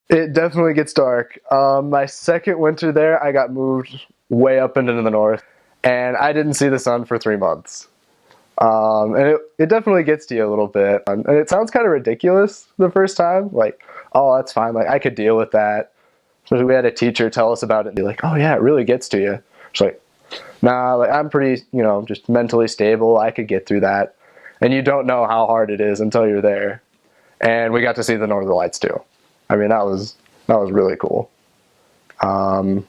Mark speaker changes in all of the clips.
Speaker 1: It definitely gets dark. My second winter there, I got moved way up into the north, and I didn't see the sun for 3 months. And it definitely gets to you a little bit. And it sounds kind of ridiculous the first time, like, oh, that's fine. Like, I could deal with that. So we had a teacher tell us about it and be like, oh, yeah, it really gets to you. It's like, nah, like, I'm pretty, just mentally stable. I could get through that. And you don't know how hard it is until you're there. And we got to see the Northern Lights too. I mean, that was really cool. Um,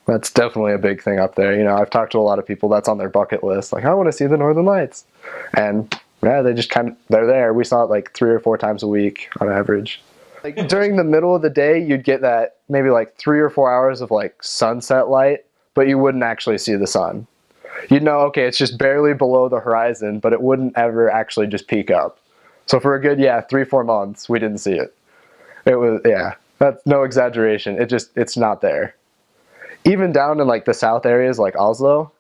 Speaker 1: that's definitely a big thing up there. I've talked to a lot of people that's on their bucket list. Like, I want to see the Northern Lights, and yeah, they just they're there. We saw it like 3 or 4 times a week on average. Like during the middle of the day, you'd get that maybe like 3 or 4 hours of like sunset light, but you wouldn't actually see the sun. You'd know, okay, it's just barely below the horizon, but it wouldn't ever actually just peak up. So for a good, 3-4 months, we didn't see it. It was, yeah, that's no exaggeration. It's not there. Even down in like the south areas like Oslo,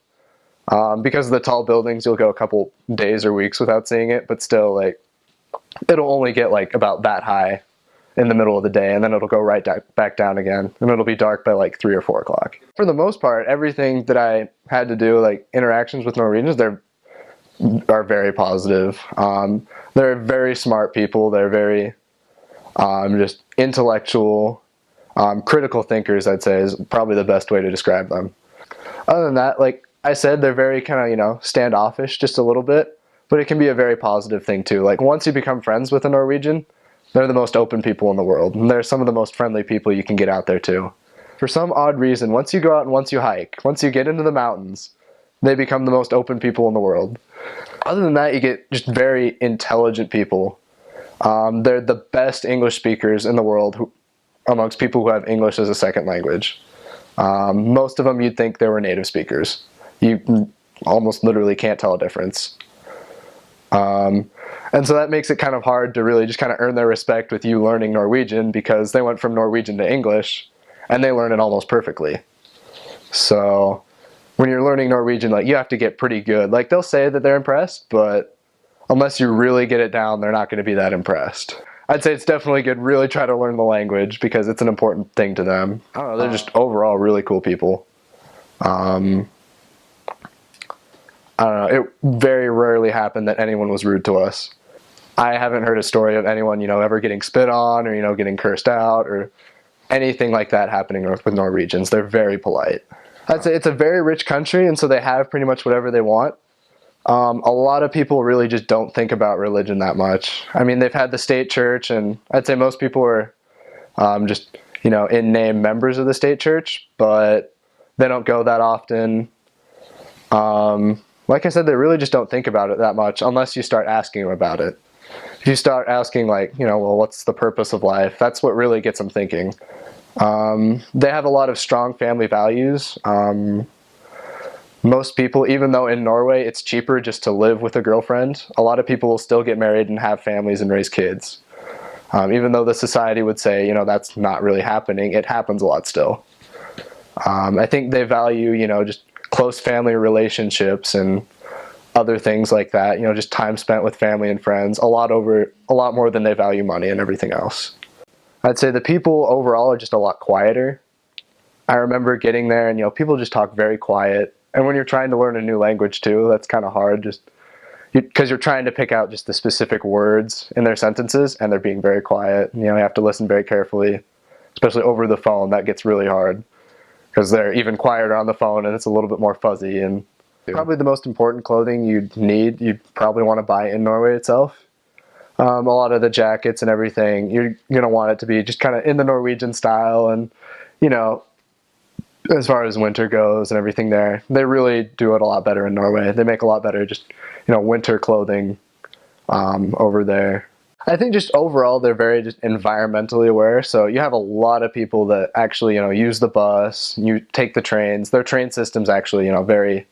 Speaker 1: because of the tall buildings, you'll go a couple days or weeks without seeing it, but still, like, it'll only get like about that high in the middle of the day, and then it'll go right back down again, and it'll be dark by like 3 or 4 o'clock. For the most part, everything that I had to do, like interactions with Norwegians, are very positive. They're very smart people. They're very just intellectual, critical thinkers, I'd say, is probably the best way to describe them. Other than that, like I said, they're very kind of, standoffish just a little bit, but it can be a very positive thing too. Like once you become friends with a Norwegian, they're the most open people in the world, and they're some of the most friendly people you can get out there too. For some odd reason, once you go out and once you hike, once you get into the mountains, they become the most open people in the world. Other than that, you get just very intelligent people. They're the best English speakers in the world amongst people who have English as a second language. Most of them you'd think they were native speakers. You almost literally can't tell a difference. And so that makes it kind of hard to really just kind of earn their respect with you learning Norwegian, because they went from Norwegian to English and they learn it almost perfectly. So when you're learning Norwegian, like, you have to get pretty good. Like, they'll say that they're impressed, but unless you really get it down, they're not going to be that impressed. I'd say it's definitely good. Really try to learn the language because it's an important thing to them. I don't know. They're just overall really cool people. I don't know. It very rarely happened that anyone was rude to us. I haven't heard a story of anyone, ever getting spit on or, getting cursed out or anything like that happening with Norwegians. They're very polite. I'd say it's a very rich country, and so they have pretty much whatever they want. A lot of people really just don't think about religion that much. I mean, they've had the state church, and I'd say most people are just, in name members of the state church, but they don't go that often. Like I said, they really just don't think about it that much unless you start asking them about it. If you start asking, like, well, what's the purpose of life? That's what really gets them thinking. They have a lot of strong family values. Most people, even though in Norway it's cheaper just to live with a girlfriend, a lot of people will still get married and have families and raise kids. Even though the society would say, that's not really happening, it happens a lot still. I think they value, just close family relationships and other things like that, just time spent with family and friends, a lot more than they value money and everything else. I'd say the people overall are just a lot quieter. I remember getting there and, people just talk very quiet. And when you're trying to learn a new language too, that's kind of hard, just because you're trying to pick out just the specific words in their sentences, and they're being very quiet. You have to listen very carefully, especially over the phone. That gets really hard because they're even quieter on the phone, and it's a little bit more fuzzy. And probably the most important clothing you'd probably want to buy in Norway itself. A lot of the jackets and everything, you're going to want it to be just kind of in the Norwegian style, and, as far as winter goes and everything there, they really do it a lot better in Norway. They make a lot better just, winter clothing over there. I think just overall they're very just environmentally aware. So you have a lot of people that actually, use the bus, you take the trains. Their train system's actually, very,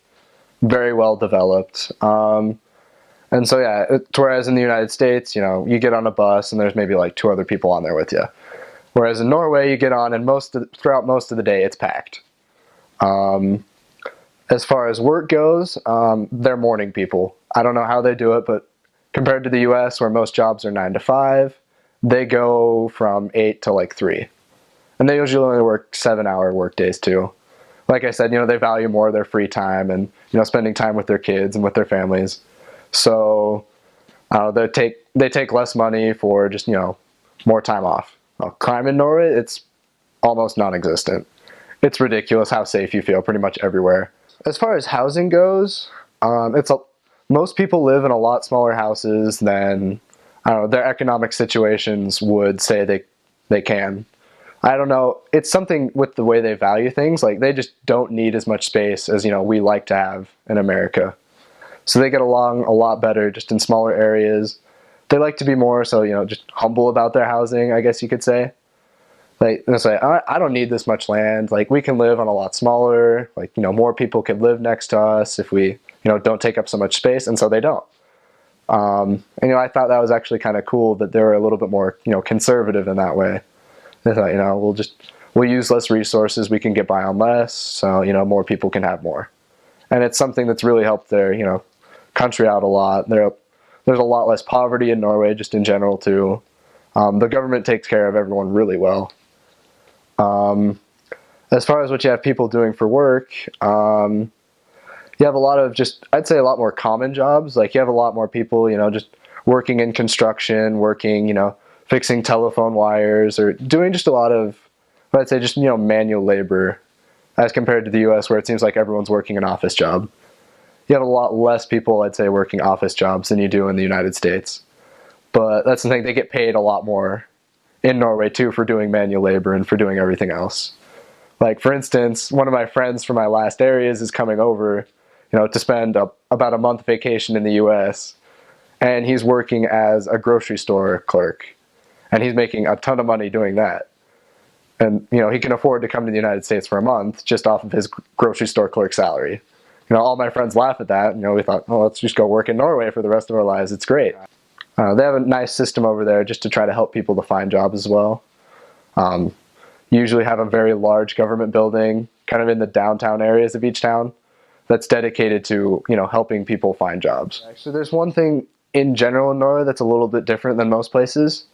Speaker 1: very well developed. And so, yeah, whereas in the United States, you get on a bus and there's maybe like 2 other people on there with you. Whereas in Norway, you get on and throughout most of the day, it's packed. As far as work goes, they're morning people. I don't know how they do it, but compared to the US, where most jobs are 9 to 5, they go from 8 to like 3. And they usually only work 7-hour work days too. Like I said, they value more of their free time and, spending time with their kids and with their families. So they take less money for just, more time off. Well, crime in Norway, it's almost non-existent. It's ridiculous how safe you feel pretty much everywhere. As far as housing goes, most people live in a lot smaller houses than, I don't know, their economic situations would say they can. I don't know, it's something with the way they value things. Like, they just don't need as much space as, we like to have in America. So they get along a lot better just in smaller areas. They like to be more so, just humble about their housing, I guess you could say. Like, they'll say, I don't need this much land. Like, we can live on a lot smaller. Like, more people could live next to us if we, don't take up so much space. And so they don't. And, I thought that was actually kind of cool that they were a little bit more, conservative in that way. They thought, we'll use less resources. We can get by on less. So, more people can have more. And it's something that's really helped their, country out a lot. There's a lot less poverty in Norway just in general too. The government takes care of everyone really well. As far as what you have people doing for work, you have a lot of I'd say a lot more common jobs. Like, you have a lot more people, just working in construction, working, fixing telephone wires, or doing just a lot of, I'd say just, manual labor as compared to the US, where it seems like everyone's working an office job. You have a lot less people, I'd say, working office jobs than you do in the United States. But that's the thing, they get paid a lot more in Norway too for doing manual labor and for doing everything else. Like, for instance, one of my friends from my last areas is coming over, to spend about a month vacation in the US, and he's working as a grocery store clerk, and he's making a ton of money doing that. And, he can afford to come to the United States for a month just off of his grocery store clerk salary. All my friends laugh at that. We thought, oh, let's just go work in Norway for the rest of our lives. It's great. They have a nice system over there just to try to help people to find jobs as well. Usually have a very large government building kind of in the downtown areas of each town that's dedicated to, helping people find jobs. Actually, there's one thing in general in Norway that's a little bit different than most places.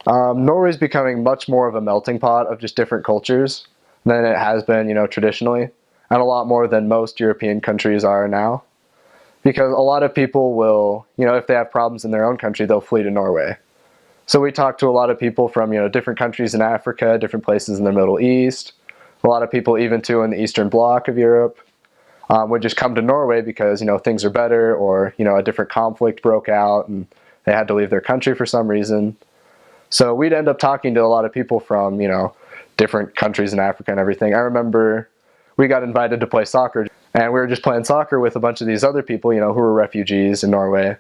Speaker 1: Norway is becoming much more of a melting pot of just different cultures than it has been, traditionally, and a lot more than most European countries are now. Because a lot of people will, if they have problems in their own country, they'll flee to Norway. So we talk to a lot of people from, different countries in Africa, different places in the Middle East. A lot of people even too in the Eastern Bloc of Europe would just come to Norway because, things are better, or, a different conflict broke out and they had to leave their country for some reason. So we'd end up talking to a lot of people from, different countries in Africa and everything. I remember we got invited to play soccer, and we were just playing soccer with a bunch of these other people, who were refugees in Norway.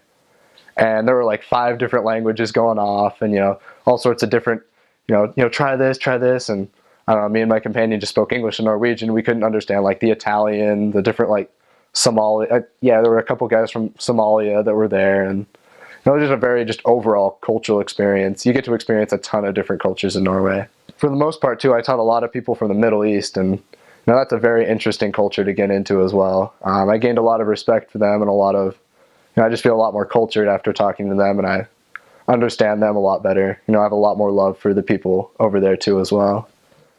Speaker 1: And there were like 5 different languages going off, and, all sorts of different, try this. And I don't know, me and my companion just spoke English and Norwegian. We couldn't understand like the Italian, the different like Somalia. Yeah, there were a couple guys from Somalia that were there, and it was just a very overall cultural experience. You get to experience a ton of different cultures in Norway. For the most part too, I taught a lot of people from the Middle East, and that's a very interesting culture to get into as well. I gained a lot of respect for them, and a lot of, I just feel a lot more cultured after talking to them, and I understand them a lot better. I have a lot more love for the people over there too as well.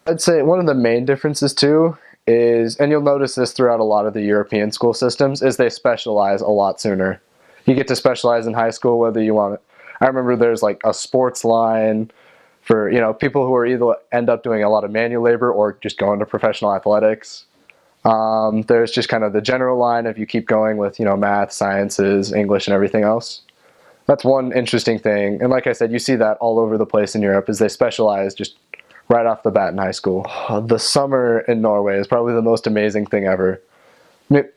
Speaker 1: I'd say one of the main differences too is, and you'll notice this throughout a lot of the European school systems, is they specialize a lot sooner. You get to specialize in high school whether you want it. I remember there's like a sports line for, people who are either end up doing a lot of manual labor or just going to professional athletics. There's just kind of the general line if you keep going with, math, sciences, English, and everything else. That's one interesting thing. And like I said, you see that all over the place in Europe, is they specialize just right off the bat in high school. The summer in Norway is probably the most amazing thing ever.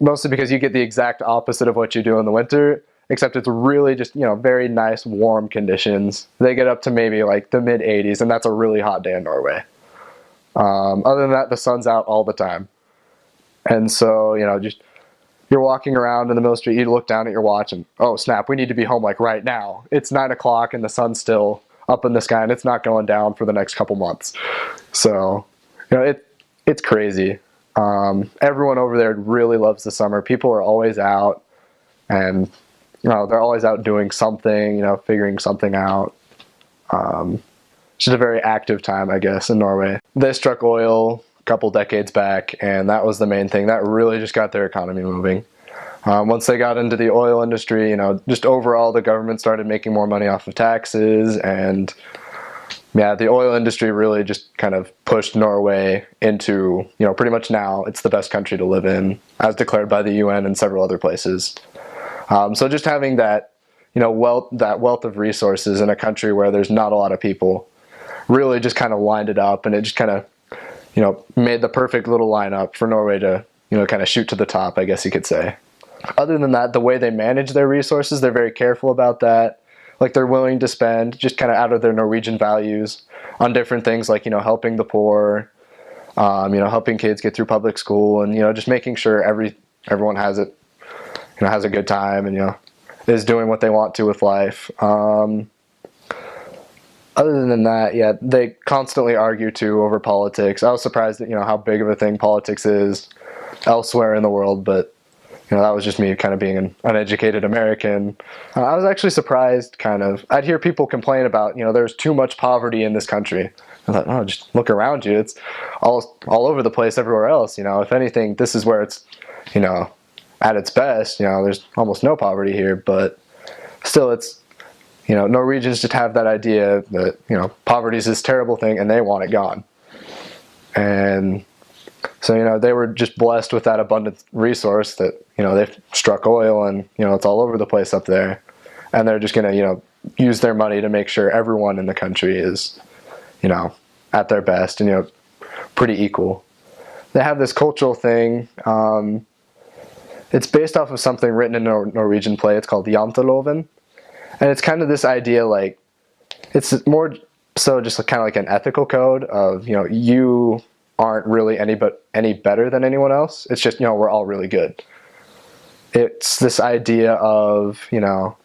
Speaker 1: Mostly because you get the exact opposite of what you do in the winter, except it's really just, very nice warm conditions. They get up to maybe like the mid 80s, and that's a really hot day in Norway. Other than that, the sun's out all the time. And so, you're walking around in the middle of the street, you look down at your watch and, oh snap, we need to be home like right now. It's 9 o'clock and the sun's still up in the sky, and it's not going down for the next couple months. So, it's crazy. Everyone over there really loves the summer. People are always out, and they're always out doing something, figuring something out. Just a very active time, I guess, in Norway. They struck oil a couple decades back, and that was the main thing. That really just got their economy moving. Once they got into the oil industry, just overall the government started making more money off of taxes, and yeah, the oil industry really just kind of pushed Norway into, pretty much now it's the best country to live in, as declared by the UN and several other places. So just having that, wealth of resources in a country where there's not a lot of people really just kind of lined it up, and it just kind of, made the perfect little lineup for Norway to, kind of shoot to the top, I guess you could say. Other than that, the way they manage their resources, they're very careful about that. Like, they're willing to spend just kind of out of their Norwegian values on different things, like, helping the poor, helping kids get through public school, and, just making sure everyone has it, has a good time, and, is doing what they want to with life. Other than that, yeah, they constantly argue too over politics. I was surprised at, how big of a thing politics is elsewhere in the world, but that was just me kind of being an uneducated American. I was actually surprised, kind of. I'd hear people complain about, there's too much poverty in this country. I thought, oh, just look around you. It's all over the place everywhere else. If anything, this is where it's, at its best. There's almost no poverty here, but still it's, Norwegians just have that idea that, poverty is this terrible thing and they want it gone. And so, they were just blessed with that abundant resource that, they've struck oil and, it's all over the place up there. And they're just going to, use their money to make sure everyone in the country is, at their best and, pretty equal. They have this cultural thing. It's based off of something written in a Norwegian play. It's called Jante Law. And it's kind of this idea, like, it's more so just kind of like an ethical code of, you aren't really any better than anyone else. It's just, we're all really good. It's this idea of, you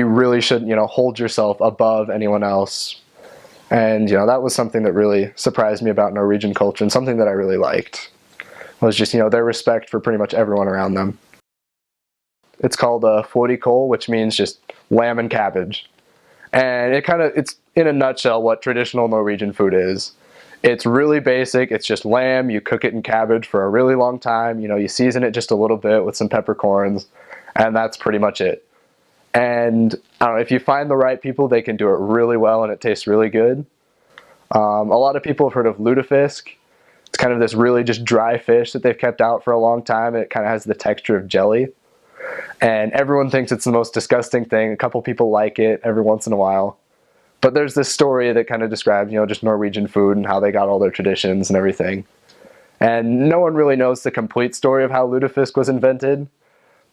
Speaker 1: really should, hold yourself above anyone else. And, that was something that really surprised me about Norwegian culture, and something that I really liked was just, their respect for pretty much everyone around them. It's called fårikål, which means just lamb and cabbage. And it's in a nutshell what traditional Norwegian food is. It's really basic. It's just lamb. You cook it in cabbage for a really long time. You season it just a little bit with some peppercorns, and that's pretty much it. And I don't know, if you find the right people, they can do it really well, and it tastes really good. A lot of people have heard of lutefisk. It's kind of this really just dry fish that they've kept out for a long time, and it kind of has the texture of jelly. And everyone thinks it's the most disgusting thing. A couple people like it every once in a while. But there's this story that kind of describes, just Norwegian food and how they got all their traditions and everything. And no one really knows the complete story of how lutefisk was invented.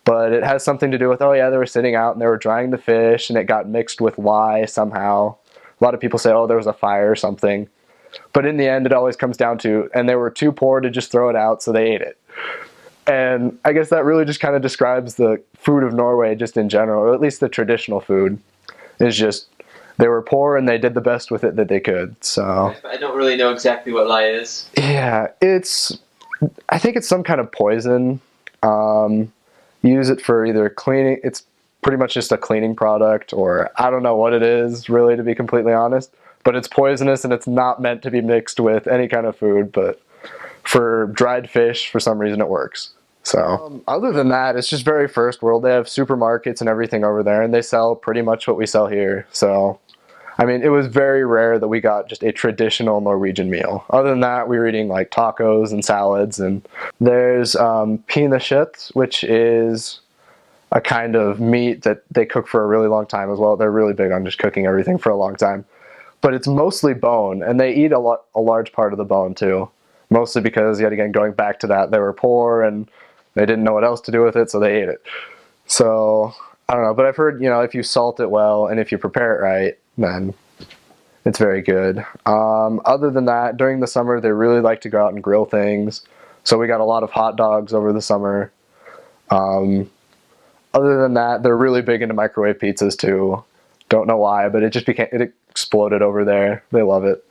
Speaker 1: But it has something to do with, oh yeah, they were sitting out and they were drying the fish and it got mixed with lye somehow. A lot of people say, oh, there was a fire or something. But in the end, it always comes down to, and they were too poor to just throw it out, so they ate it. And I guess that really just kind of describes the food of Norway just in general, or at least the traditional food, is just they were poor and they did the best with it that they could. So
Speaker 2: I don't really know exactly what lye is.
Speaker 1: Yeah, I think it's some kind of poison. Use it for either cleaning. It's pretty much just a cleaning product, or I don't know what it is, really, to be completely honest. But it's poisonous and it's not meant to be mixed with any kind of food, but for dried fish, for some reason, it works. So other than that, it's just very first world. They have supermarkets and everything over there, and they sell pretty much what we sell here. So, I mean, it was very rare that we got just a traditional Norwegian meal. Other than that, we were eating like tacos and salads. And there's pinnekjøtt, which is a kind of meat that they cook for a really long time as well. They're really big on just cooking everything for a long time. But it's mostly bone, and they eat a large part of the bone too. Mostly because, yet again, going back to that, they were poor and they didn't know what else to do with it, so they ate it. So, I don't know, but I've heard, if you salt it well and if you prepare it right, then it's very good. Other than that, during the summer, they really like to go out and grill things. So we got a lot of hot dogs over the summer. Other than that, they're really big into microwave pizzas too. Don't know why, but it exploded over there. They love it.